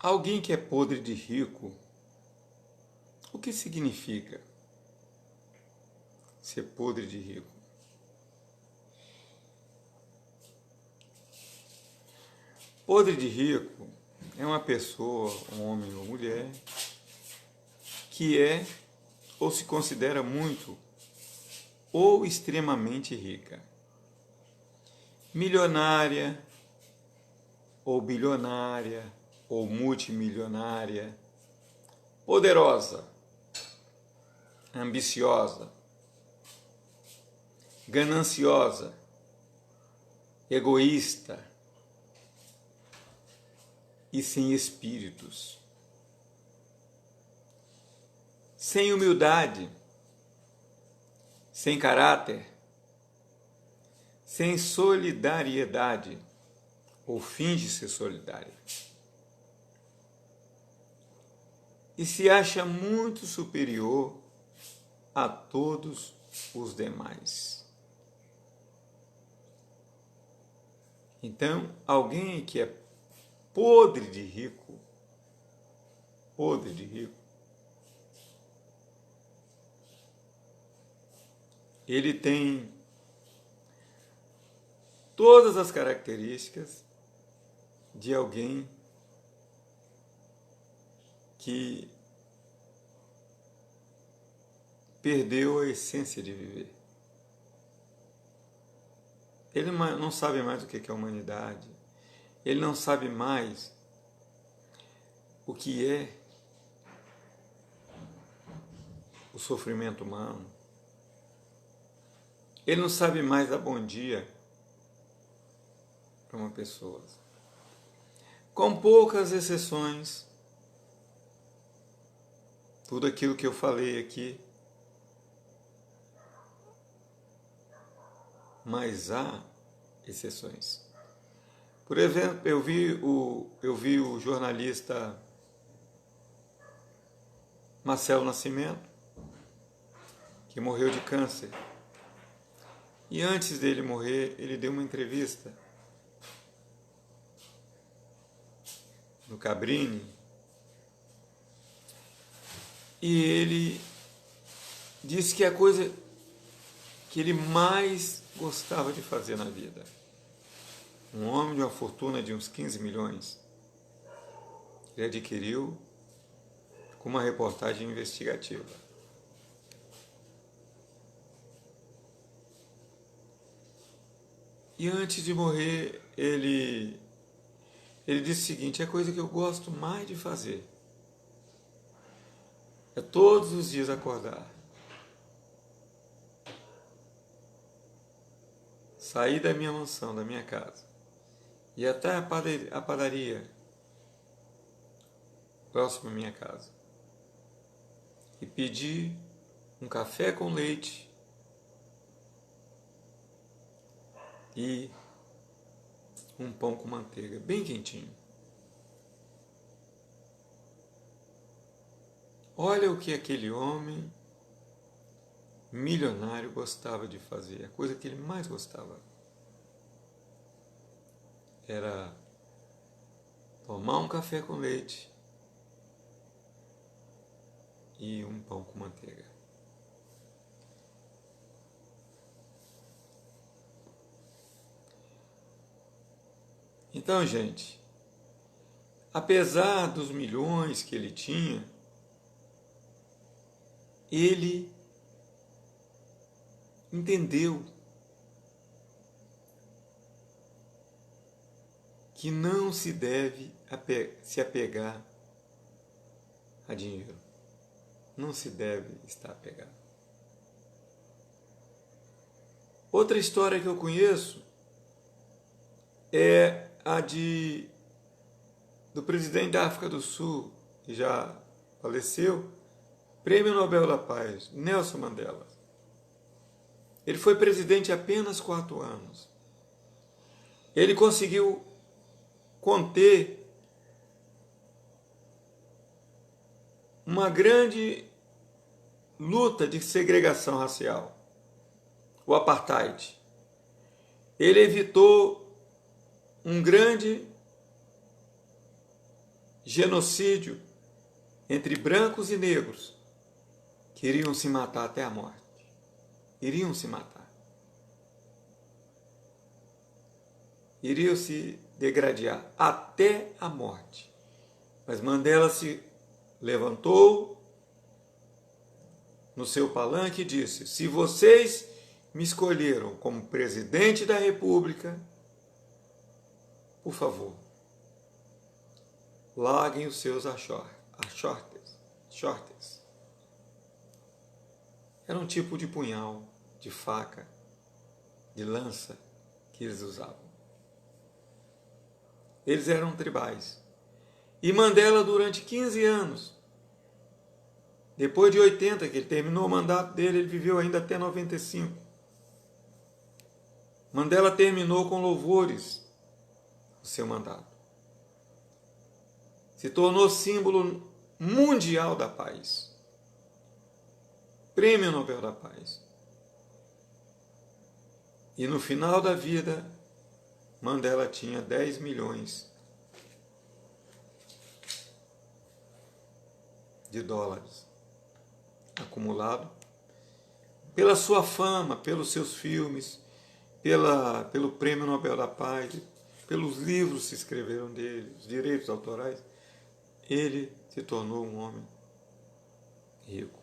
Alguém que é podre de rico, o que significa ser podre de rico? Podre de rico é uma pessoa, um homem ou mulher, que é ou se considera muito ou extremamente rica. Milionária, ou bilionária, ou multimilionária, poderosa, ambiciosa, gananciosa, egoísta e sem espíritos, sem humildade, sem caráter, sem solidariedade, ou finge ser solidária, e se acha muito superior a todos os demais. Então, alguém que é podre de rico, ele tem todas as características de alguém que perdeu a essência de viver. Ele não sabe mais o que é a humanidade, ele não sabe mais o que é o sofrimento humano, ele não sabe mais dar bom dia para uma pessoa. Com poucas exceções, tudo aquilo que eu falei aqui, mas há exceções. Por exemplo, eu vi o jornalista Marcelo Nascimento, que morreu de câncer. E antes dele morrer, ele deu uma entrevista no Cabrini, e ele disse que a coisa que ele mais gostava de fazer na vida, um homem de uma fortuna de uns 15 milhões, ele adquiriu com uma reportagem investigativa. E antes de morrer, ele disse o seguinte: a coisa que eu gosto mais de fazer é todos os dias acordar, sair da minha mansão, da minha casa, ir até a padaria próximo à minha casa e pedir um café com leite e um pão com manteiga, bem quentinho. Olha o que aquele homem milionário gostava de fazer. A coisa que ele mais gostava era tomar um café com leite e um pão com manteiga. Então, gente, apesar dos milhões que ele tinha, ele entendeu que não se deve se apegar a dinheiro. Não se deve estar apegado. Outra história que eu conheço é a do presidente da África do Sul, que já faleceu, Prêmio Nobel da Paz, Nelson Mandela. Ele foi presidente apenas 4 anos. Ele conseguiu conter uma grande luta de segregação racial, o apartheid. Ele evitou um grande genocídio entre brancos e negros que iriam se matar até a morte. Iriam se matar. Iriam se degradar até a morte. Mas Mandela se levantou no seu palanque e disse: se vocês me escolheram como presidente da República, por favor, larguem os seus shorts. Era um tipo de punhal, de faca, de lança que eles usavam. Eles eram tribais. E Mandela, durante 15 anos, depois de 80, que ele terminou o mandato dele, ele viveu ainda até 95. Mandela terminou com louvores o seu mandato. Se tornou símbolo mundial da paz. Prêmio Nobel da Paz. E no final da vida, Mandela tinha 10 milhões de dólares acumulado pela sua fama, pelos seus filmes, pelo Prêmio Nobel da Paz, pelos livros que se escreveram dele, os direitos autorais. Ele se tornou um homem rico.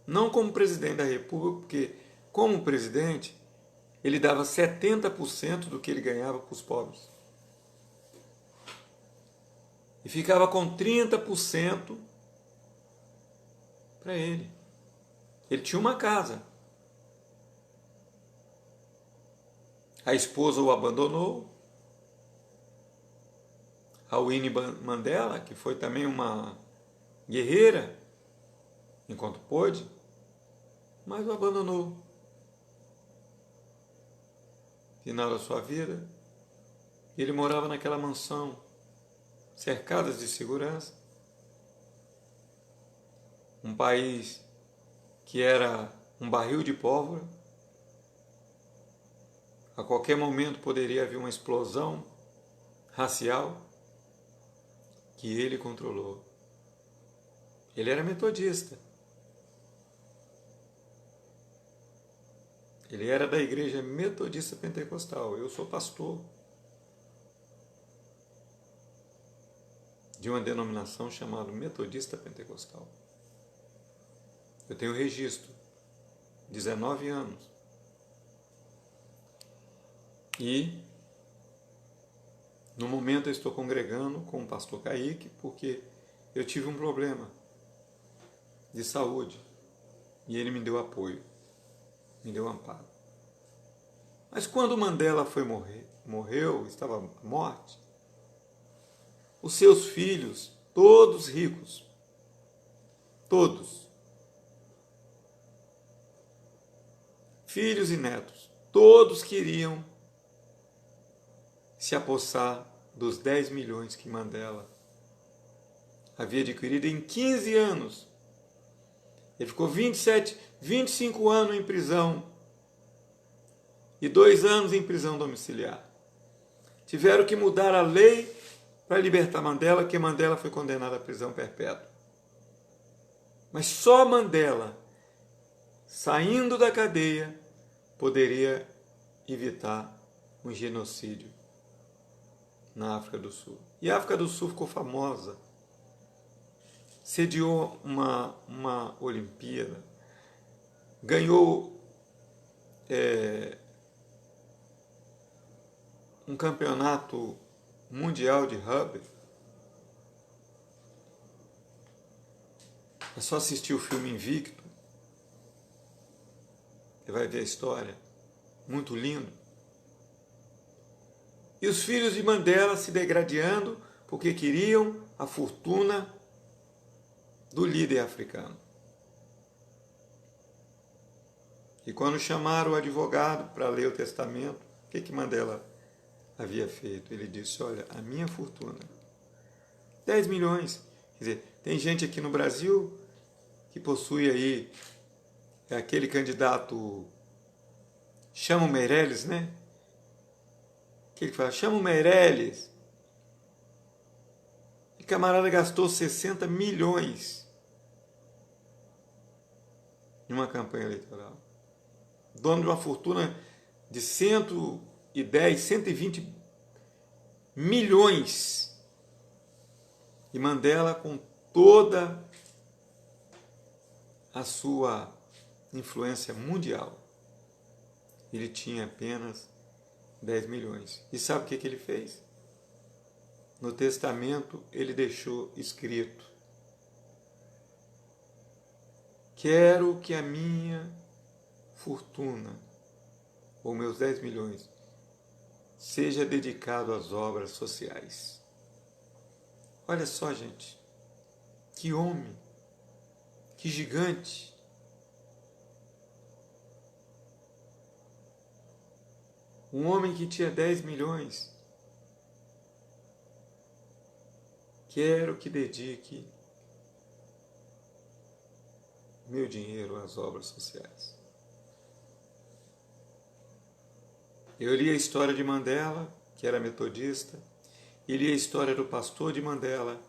Não como presidente da República, porque como presidente ele dava 70% do que ele ganhava para os pobres. E ficava com 30% para ele. Ele tinha uma casa. A esposa o abandonou. A Winnie Mandela, que foi também uma guerreira, enquanto pôde, mas o abandonou. Final da sua vida, ele morava naquela mansão, cercada de segurança. Um país que era um barril de pólvora. A qualquer momento poderia haver uma explosão racial que ele controlou. Ele era metodista. Ele era da igreja metodista pentecostal. Eu sou pastor de uma denominação chamada Metodista Pentecostal. Eu tenho registro, 19 anos. E, no momento, eu estou congregando com o pastor Kaique, porque eu tive um problema de saúde. E ele me deu apoio, me deu amparo. Mas quando Mandela morreu, estava à morte, os seus filhos, todos ricos, todos, filhos e netos, todos queriam se apossar dos 10 milhões que Mandela havia adquirido em 15 anos. Ele ficou 25 anos em prisão e 2 anos em prisão domiciliar. Tiveram que mudar a lei para libertar Mandela, porque Mandela foi condenado à prisão perpétua. Mas só Mandela, saindo da cadeia, poderia evitar um genocídio na África do Sul. E a África do Sul ficou famosa. Sediou uma Olimpíada, ganhou um campeonato mundial de rugby. É só assistir o filme Invicto, você vai ver a história, muito lindo. E os filhos de Mandela se degradando porque queriam a fortuna do líder africano. E quando chamaram o advogado para ler o testamento, o que Mandela havia feito? Ele disse: olha, a minha fortuna, 10 milhões. Quer dizer, tem gente aqui no Brasil que possui aí, aquele candidato, chama o Meirelles, né? Que ele fala, chama o Meirelles. E camarada gastou 60 milhões em uma campanha eleitoral. Dono de uma fortuna de 110, 120 milhões. E Mandela, com toda a sua influência mundial, ele tinha apenas 10 milhões. E sabe o que ele fez? No testamento ele deixou escrito: quero que a minha fortuna, ou meus 10 milhões, seja dedicado às obras sociais. Olha só, gente, que homem, que gigante. Um homem que tinha 10 milhões. Quero que dedique meu dinheiro às obras sociais. Eu li a história de Mandela, que era metodista, e li a história do pastor de Mandela,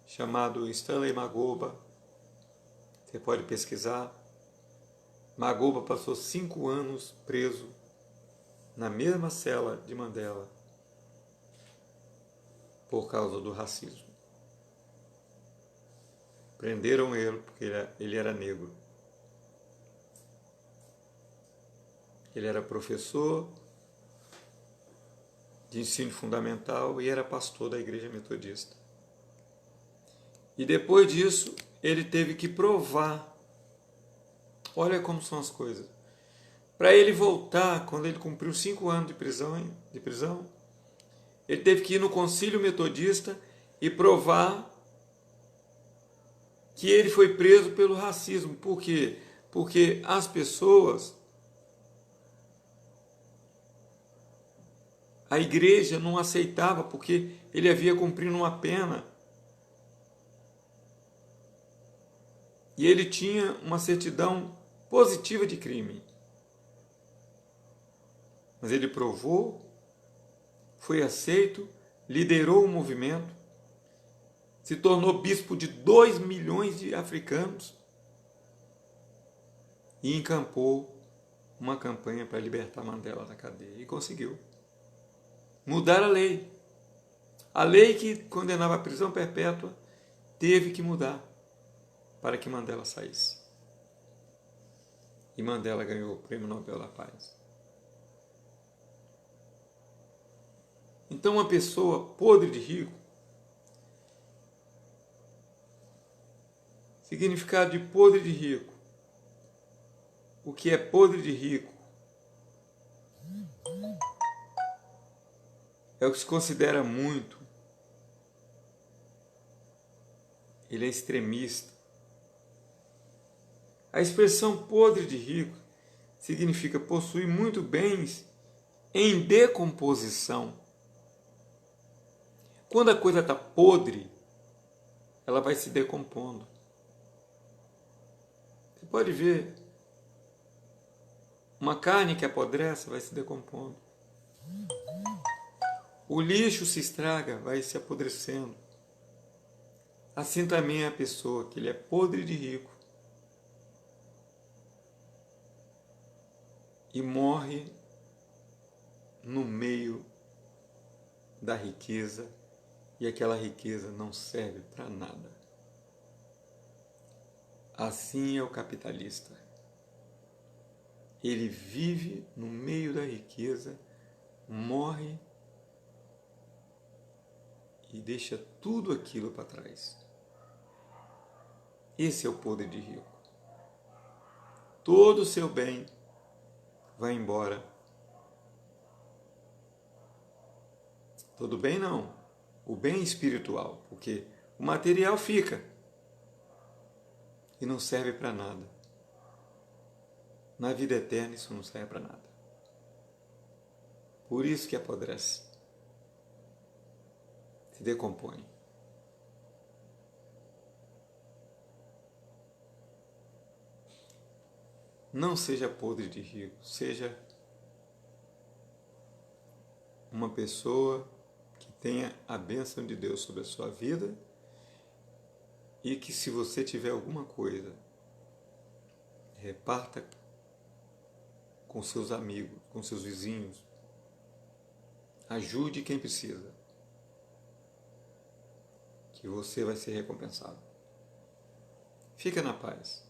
chamado Stanley Magoba. Você pode pesquisar. Magoba passou 5 anos preso na mesma cela de Mandela por causa do racismo. Prenderam ele porque ele era negro. Ele era professor de ensino fundamental e era pastor da igreja metodista. E depois disso, ele teve que provar. Olha como são as coisas. Para ele voltar, quando ele cumpriu 5 anos de prisão, ele teve que ir no concílio metodista e provar que ele foi preso pelo racismo. Por quê? Porque as pessoas, a igreja não aceitava, porque ele havia cumprido uma pena. E ele tinha uma certidão positiva de crime. Mas ele provou, foi aceito, liderou o movimento, se tornou bispo de 2 milhões de africanos e encampou uma campanha para libertar Mandela da cadeia. E conseguiu. Mudar a lei. A lei que condenava a prisão perpétua teve que mudar para que Mandela saísse. E Mandela ganhou o Prêmio Nobel da Paz. Então, uma pessoa podre de rico, significado de podre de rico. O que é podre de rico? É o que se considera muito. Ele é extremista. A expressão podre de rico significa possuir muitos bens em decomposição. Quando a coisa está podre, ela vai se decompondo. Você pode ver, uma carne que apodrece vai se decompondo. O lixo se estraga, vai se apodrecendo. Assim também é a pessoa que ele é podre de rico e morre no meio da riqueza, e aquela riqueza não serve para nada. Assim é o capitalista. Ele vive no meio da riqueza, morre e deixa tudo aquilo para trás. Esse é o podre de rico. Todo o seu bem vai embora. Todo bem não. O bem espiritual, porque o material fica e não serve para nada. Na vida eterna isso não serve para nada. Por isso que apodrece, se decompõe. Não seja podre de rico, seja uma pessoa que tenha a bênção de Deus sobre a sua vida e que, se você tiver alguma coisa, reparta com seus amigos, com seus vizinhos. Ajude quem precisa, que você vai ser recompensado. Fica na paz.